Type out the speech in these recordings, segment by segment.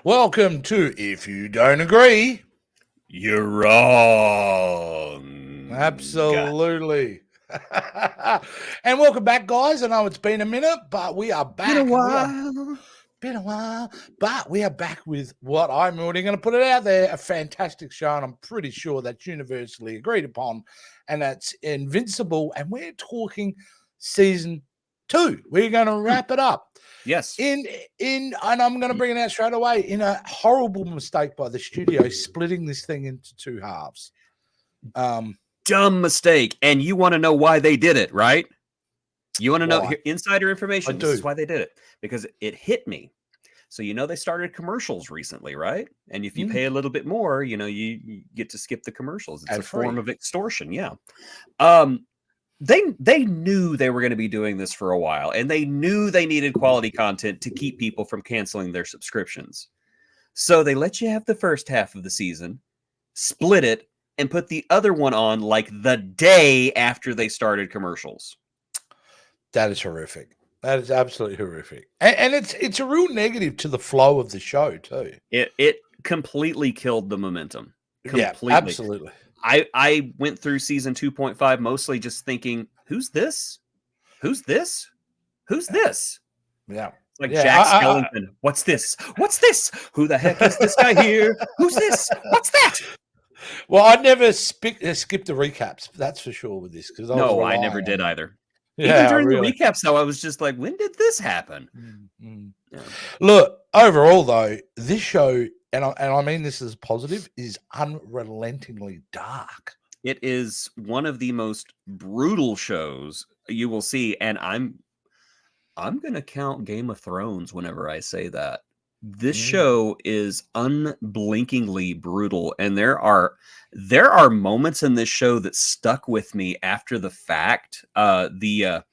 Welcome to If You Don't Agree. You're wrong. Absolutely. And welcome back, guys. I know it's been a minute, but we are back. Been a We are- while. been a while, but we are back with what I'm already going to put it out there. A fantastic show, and I'm pretty sure that's universally agreed upon, and that's Invincible. And we're talking season 2. We're going to wrap it up. Yes. And I'm going to bring it out straight away in a horrible mistake by the studio, splitting this thing into 2 halves. Dumb mistake. And you want to know why they did it, right? You want to know Why? insider information. I This is do. why they did it. Because it hit me. So, they started commercials recently, right? And if you pay a little bit more, you get to skip the commercials. It's And a form free. of extortion. Yeah. They knew they were going to be doing this for a while, and they knew they needed quality content to keep people from canceling their subscriptions. So they let you have the first half of the season, split it, and put the other one on like the day after they started commercials. That is horrific. That is absolutely horrific. And it's a real negative to the flow of the show, too. It completely killed the momentum. Completely. Yeah, absolutely. I went through season 2.5 mostly just thinking, who's this? Who's this? Who's this? Yeah. It's like Yeah, Jack Skellington. What's this? What's this? Who the heck is this guy here? Who's this? What's that? Well, I never skipped the recaps. That's for sure with this. No, I never did either. Yeah, Even during really. the recaps, though, I was just like, when did this happen? Yeah. Look, overall, though, this show, and I mean this as positive, is unrelentingly dark. It is one of the most brutal shows you will see, and I'm going to count Game of Thrones whenever I say that. This show is unblinkingly brutal, and there are moments in this show that stuck with me after the fact. The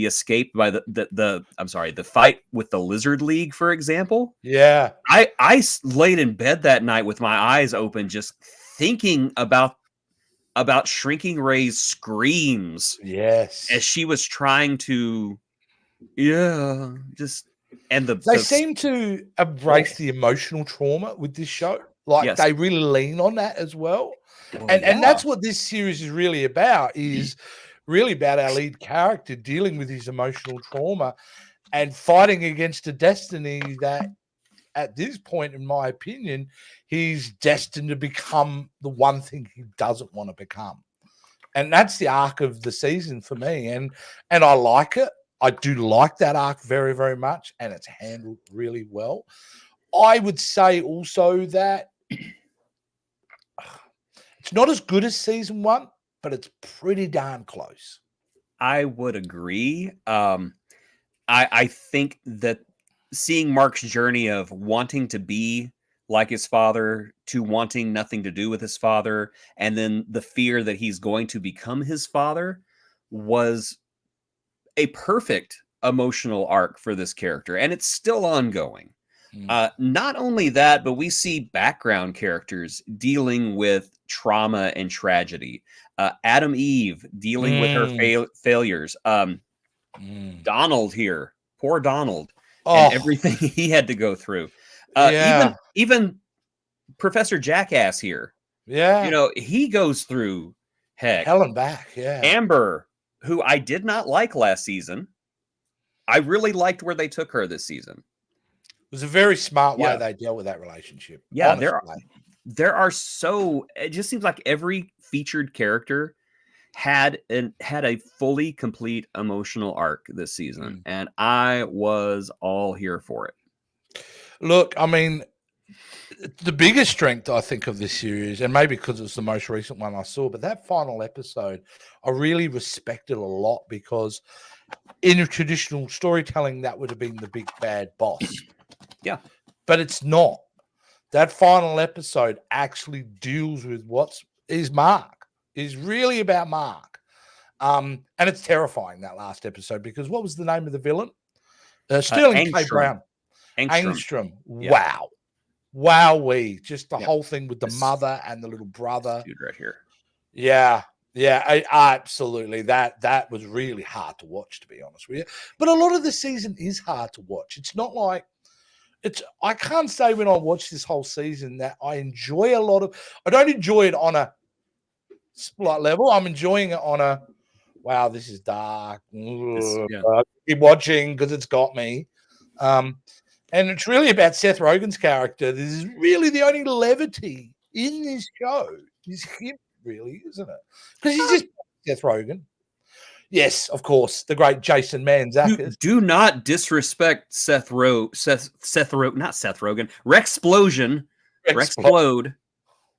escape by the fight with the Lizard League, for example. Yeah, I laid in bed that night with my eyes open, just thinking about Shrinking Ray's screams. Yes, as she was trying to, they seem to embrace the emotional trauma with this show. Like they really lean on that as well. And that's what this series is really about, is really about our lead character dealing with his emotional trauma and fighting against a destiny that at this point, in my opinion, he's destined to become the one thing he doesn't want to become. And that's the arc of the season for me. And I like it. I do like that arc very, very much, and it's handled really well. I would say also that it's not as good as season 1, but it's pretty darn close. I would agree. I think that seeing Mark's journey of wanting to be like his father to wanting nothing to do with his father, and then the fear that he's going to become his father, was a perfect emotional arc for this character, and it's still ongoing. Not only that, but we see background characters dealing with trauma and tragedy. Adam Eve dealing with her failures. Donald here, poor Donald, and everything he had to go through. Even Professor Jackass here. Yeah. He goes through heck. Hell and back, yeah. Amber, who I did not like last season, I really liked where they took her this season. It was a very smart way they dealt with that relationship. Yeah, honestly. there are it just seems like every featured character had a fully complete emotional arc this season, and I was all here for it. Look, I mean, the biggest strength, I think, of this series, and maybe because it's the most recent one I saw, but that final episode, I really respected a lot, because in a traditional storytelling, that would have been the big bad boss. Yeah. But it's not. That final episode actually deals with is Mark. It's really about Mark. And it's terrifying, that last episode, because what was the name of the villain? Sterling K. Brown. Angstrom. Yeah. Wow. Wowee. Just the whole thing with the mother and the little brother. Dude right here. Yeah. Yeah, absolutely. That was really hard to watch, to be honest with you. But a lot of the season is hard to watch. It's not like I can't say when I watch this whole season that I enjoy a lot of. I don't enjoy it on a slight level. I'm enjoying it on a wow. This is dark. I keep watching because it's got me. And it's really about Seth Rogen's character. This is really the only levity in this show. Is him, really, isn't it? Because he's just Seth Rogen. Yes, of course, the great Jason Mantzoukas. Do not disrespect Seth Rogen, not Seth Rogen, Rexplosion, Rexplode.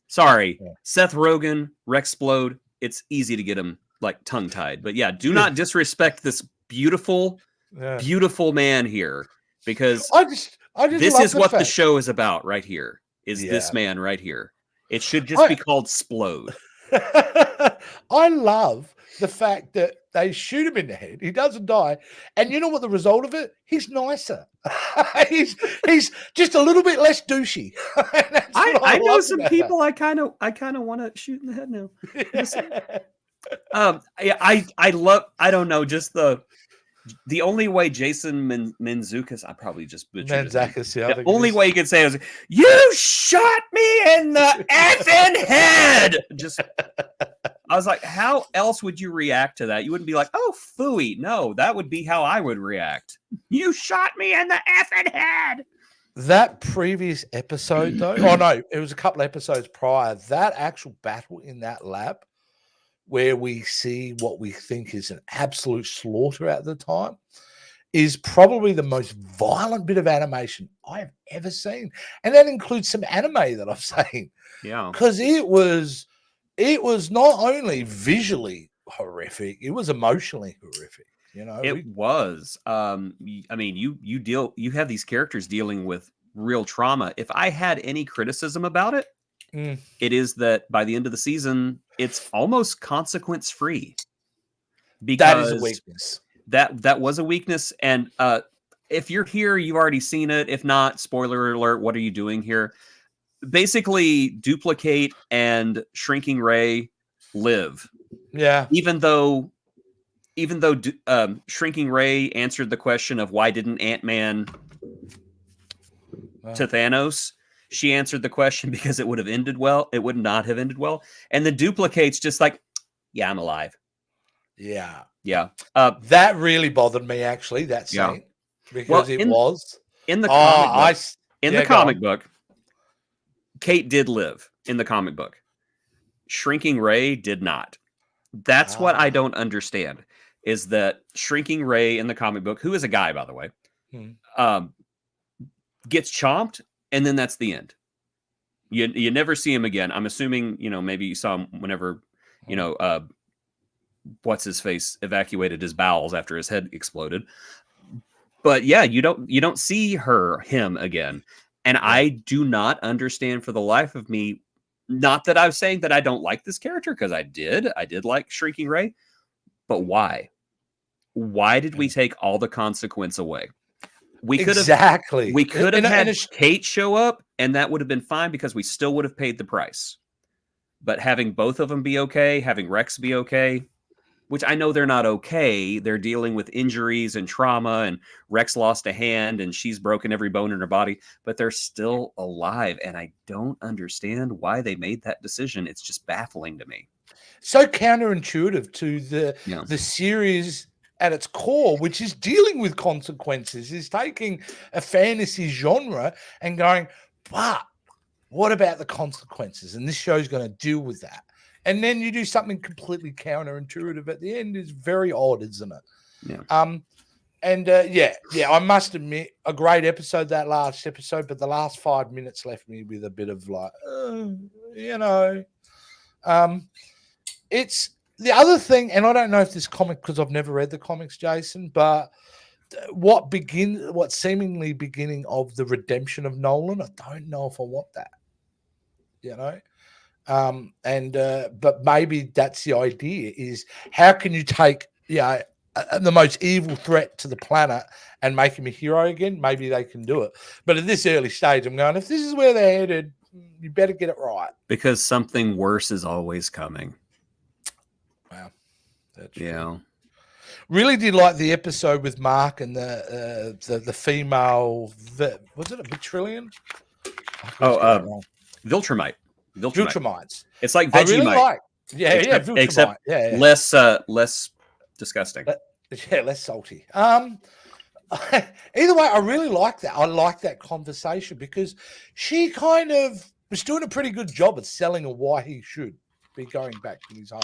Sorry, yeah. Seth Rogen, Rexplode. It's easy to get him like tongue tied, but yeah, do not disrespect this beautiful, beautiful man here, because I just this is what the show is about right here. Is this man right here? It should just be called Splode. I love the fact that they shoot him in the head. He doesn't die. And you know what the result of it? He's nicer. he's just a little bit less douchey. I know some people I kind of want to shoot in the head now. I love, I don't know, just the only way Jason Mantzoukas, I probably just butchered Mantzoukas, the only way you could say it was, "You shot me in the effing head." Just, I was like, how else would you react to that? You wouldn't be like, "Oh, phooey." No, that would be how I would react. You shot me in the effing head. That previous episode, though, oh no, it was a couple episodes prior. That actual battle in that lab, where we see what we think is an absolute slaughter at the time, is probably the most violent bit of animation I have ever seen. And that includes some anime that I've seen. Yeah. Because it was not only visually horrific, it was emotionally horrific. You know, it was. I mean, you have these characters dealing with real trauma. If I had any criticism about it, it is that by the end of the season, it's almost consequence free. Because that is a weakness. That was a weakness. And if you're here, you've already seen it. If not, spoiler alert, what are you doing here? Basically, Duplicate and Shrinking Ray live. Yeah. Even though Shrinking Ray answered the question of why didn't Ant-Man to Thanos, she answered the question because it would have ended well. It would not have ended well. And the Duplicate's just like, yeah, I'm alive. Yeah. Yeah. That really bothered me, actually, that scene. Because it was. In the comic book. In the comic book, Kate did live in the comic book. Shrinking Ray did not. That's what I don't understand, is that Shrinking Ray in the comic book, who is a guy, by the way, gets chomped, and then that's the end. You never see him again. I'm assuming, maybe you saw him whenever, what's his face evacuated his bowels after his head exploded. But yeah, you don't see him again. And I do not understand for the life of me, not that I'm saying that I don't like this character, because I did like Shrinking Ray, but why? Why did we take all the consequence away? We could have had Kate show up, and that would have been fine because we still would have paid the price. But having both of them be okay, having Rex be okay, which I know they're not okay. They're dealing with injuries and trauma, and Rex lost a hand and she's broken every bone in her body, but they're still alive. And I don't understand why they made that decision. It's just baffling to me. So counterintuitive to the series at its core, which is dealing with consequences, is taking a fantasy genre and going, but what about the consequences? And this show's going to deal with that. And then you do something completely counterintuitive at the end. Is very odd, isn't it? Yeah. I must admit, a great episode, that last episode, but the last 5 minutes left me with a bit of like, it's the other thing, and I don't know if this comic, because I've never read the comics, Jason, but what seemingly beginning of the redemption of Nolan, I don't know if I want that, but maybe that's the idea, is how can you take the most evil threat to the planet and make him a hero again? Maybe they can do it, but at this early stage I'm going, if this is where they're headed, you better get it right, because something worse is always coming. Wow, that's true. Really did like the episode with Mark and the female. Was it a Vitrillion? Viltrumite. Viltrumites. It's like I really Vegemite. like. Yeah, except, Viltrumite. except Yeah. less disgusting. Yeah, less salty. Either way, I really like that. I like that conversation because she kind of was doing a pretty good job at selling why he should be going back to his home.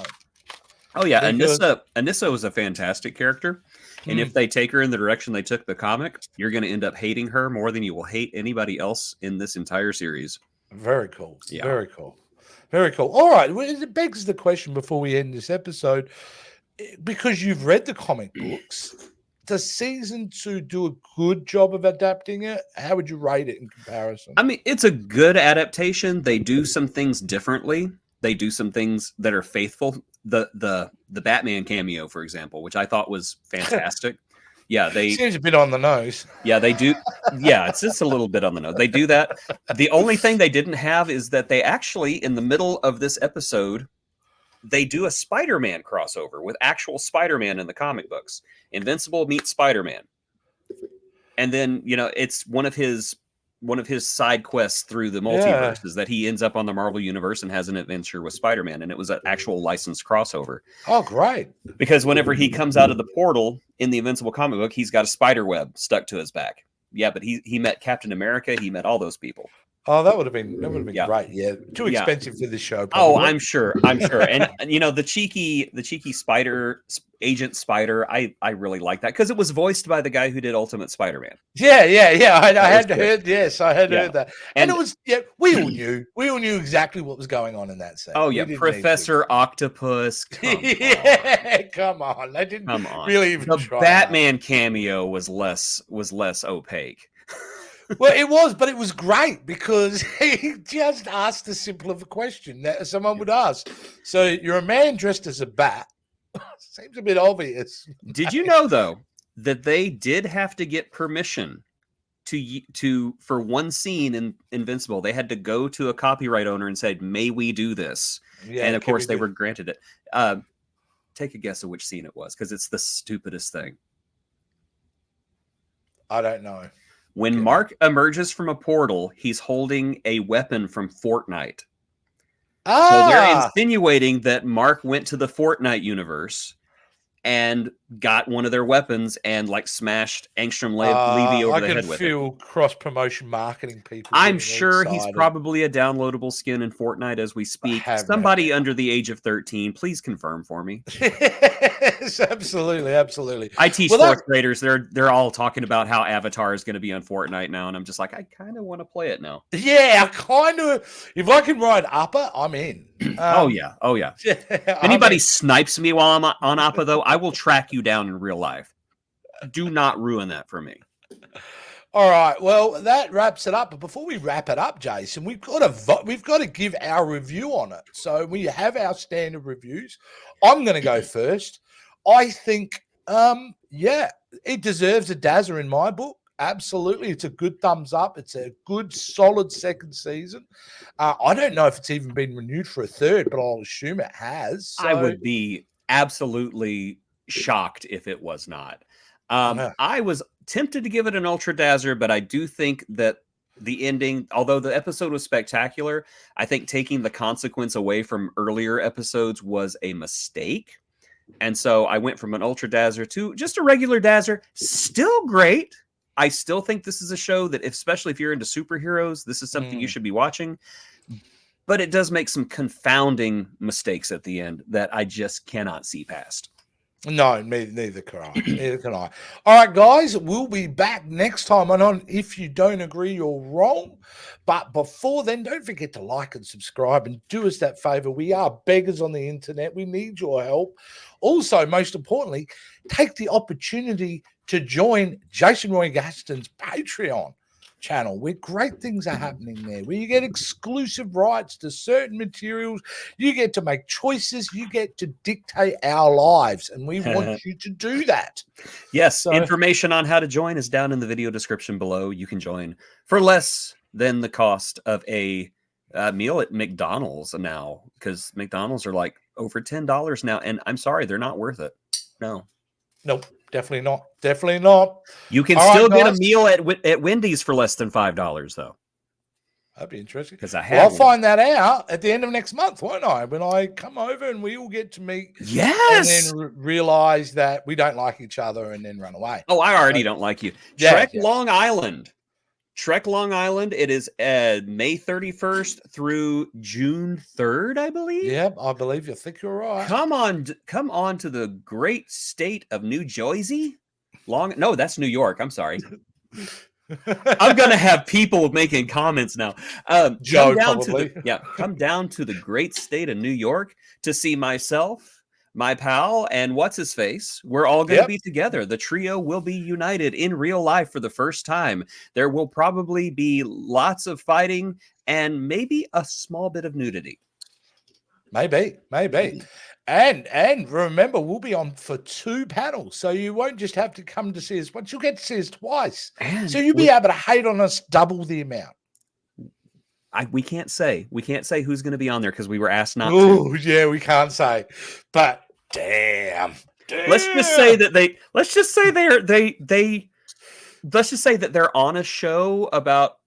Oh yeah, Anissa was a fantastic character, and if they take her in the direction they took the comic, you're going to end up hating her more than you will hate anybody else in this entire series. Very cool. Yeah. Very cool. Very cool. All right, well, it begs the question before we end this episode, because you've read the comic books. Does season 2 do a good job of adapting it? How would you rate it in comparison? I mean, it's a good adaptation. They do some things differently. They do some things that are faithful. The Batman cameo, for example, which I thought was fantastic. Yeah, they seems a bit on the nose. Yeah, they do. Yeah, it's just a little bit on the nose. They do that. The only thing they didn't have is that they actually, in the middle of this episode, they do a Spider-Man crossover with actual Spider-Man in the comic books. Invincible meets Spider-Man. And then, it's one of his side quests through the multiverse is that he ends up on the Marvel Universe and has an adventure with Spider-Man. And it was an actual licensed crossover. Oh, great. Because whenever he comes out of the portal in the Invincible comic book, he's got a spider web stuck to his back. Yeah, but he met Captain America. He met all those people. Oh, that would have been great. Yeah, too expensive for this show. Probably. Oh, I'm sure. And the cheeky Spider Agent Spider, I really like that because it was voiced by the guy who did Ultimate Spider-Man. Yeah. I had heard. Yes, I had heard that, and it was. Yeah, we all knew exactly what was going on in that scene. Oh yeah, Professor Octopus. Come on. They didn't really even try. The Batman cameo was less opaque. Well, it was, but it was great because he just asked a simple of a question that someone would ask. So you're a man dressed as a bat. Seems a bit obvious. Did you know, though, that they did have to get permission for one scene in Invincible? They had to go to a copyright owner and said, "May we do this?" Yeah, and of course, they were granted it. Take a guess of which scene it was because it's the stupidest thing. I don't know. When Mark emerges from a portal, he's holding a weapon from Fortnite. So they're insinuating that Mark went to the Fortnite universe and got one of their weapons and smashed Angstrom Levy over the head with it. I can feel cross-promotion marketing people. I'm sure he's probably a downloadable skin in Fortnite as we speak. Somebody under the age of 13, please confirm for me. Yes, absolutely. I teach fourth graders. They're all talking about how Avatar is going to be on Fortnite now, and I'm just like, I kind of want to play it now. Yeah, I kind of. If I can ride Appa, I'm in. Oh yeah. If anybody snipes me while I'm on Appa, though, I will track you down in real life. Do not ruin that for me. All right. Well, that wraps it up. But before we wrap it up, Jason, we've got to give our review on it. So we have our standard reviews. I'm going to go first. I think, it deserves a Dazzer in my book. Absolutely. It's a good thumbs up. It's a good, solid second season. I don't know if it's even been renewed for a third, but I'll assume it has. So... I would be absolutely shocked if it was not. I was tempted to give it an Ultra Dazzer, but I do think that the ending, although the episode was spectacular, I think taking the consequence away from earlier episodes was a mistake. And so I went from an Ultra Dazzer to just a regular Dazzer. Still great. I still think this is a show that, especially if you're into superheroes, this is something you should be watching. But it does make some confounding mistakes at the end that I just cannot see past. No, neither can I. Neither can I. All right, guys, we'll be back next time. And on if you don't agree, you're wrong. But before then, don't forget to like and subscribe and do us that favor. We are beggars on the internet. We need your help. Also, most importantly, take the opportunity to join Jason Roy Gaston's Patreon channel where great things are happening there, where you get exclusive rights to certain materials, you get to make choices, you get to dictate our lives, and we want you to do that. Yes, so, information on how to join is down in the video description below. You can join for less than the cost of a meal at McDonald's now, because McDonald's are like over $10 now, and I'm sorry, they're not worth it. No. Nope, definitely not. Definitely not. You can All still right, get a guys. meal at Wendy's for less than $5, though. That'd be interesting. Because I Well, have I'll find that out at the end of next month, won't I? When I come over and we all get to meet, and then realize that we don't like each other, and then run away. Oh, I already don't like you. Trek Long Island. Trek Long Island. It is May 31st through June 3rd, I believe. Yeah, I believe you. I think you're right. Come on to the great state of New Jersey. No, that's New York. I'm sorry. I'm gonna have people making comments now. Joe, come down to the great state of New York to see myself, my pal, and what's his face. We're all going to be together. The trio will be united in real life for the first time. There will probably be lots of fighting and maybe a small bit of nudity. Maybe. And remember, we'll be on for 2 panels, so you won't just have to come to see us once; you'll get to see us twice. So you'll be able to hate on us double the amount. We can't say who's going to be on there because we were asked not to. Oh, yeah, we can't say. But damn. Let's just say that they're on a show about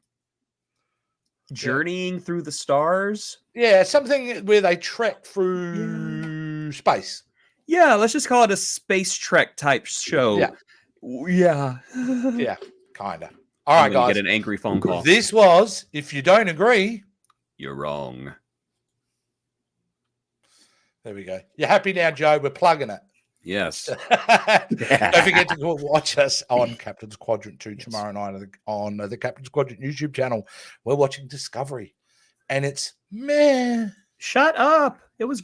journeying through the stars. Yeah, something where they trek through space. Yeah, let's just call it a space trek type show. Yeah, kind of. All right, guys. Get an angry phone call. This was, if you don't agree, you're wrong. There we go. You're happy now, Joe? We're plugging it. Yes. Don't forget to go watch us on Captain's Quadrant 2 tomorrow night on the Captain's Quadrant YouTube channel. We're watching Discovery, and it's meh. Shut up. It was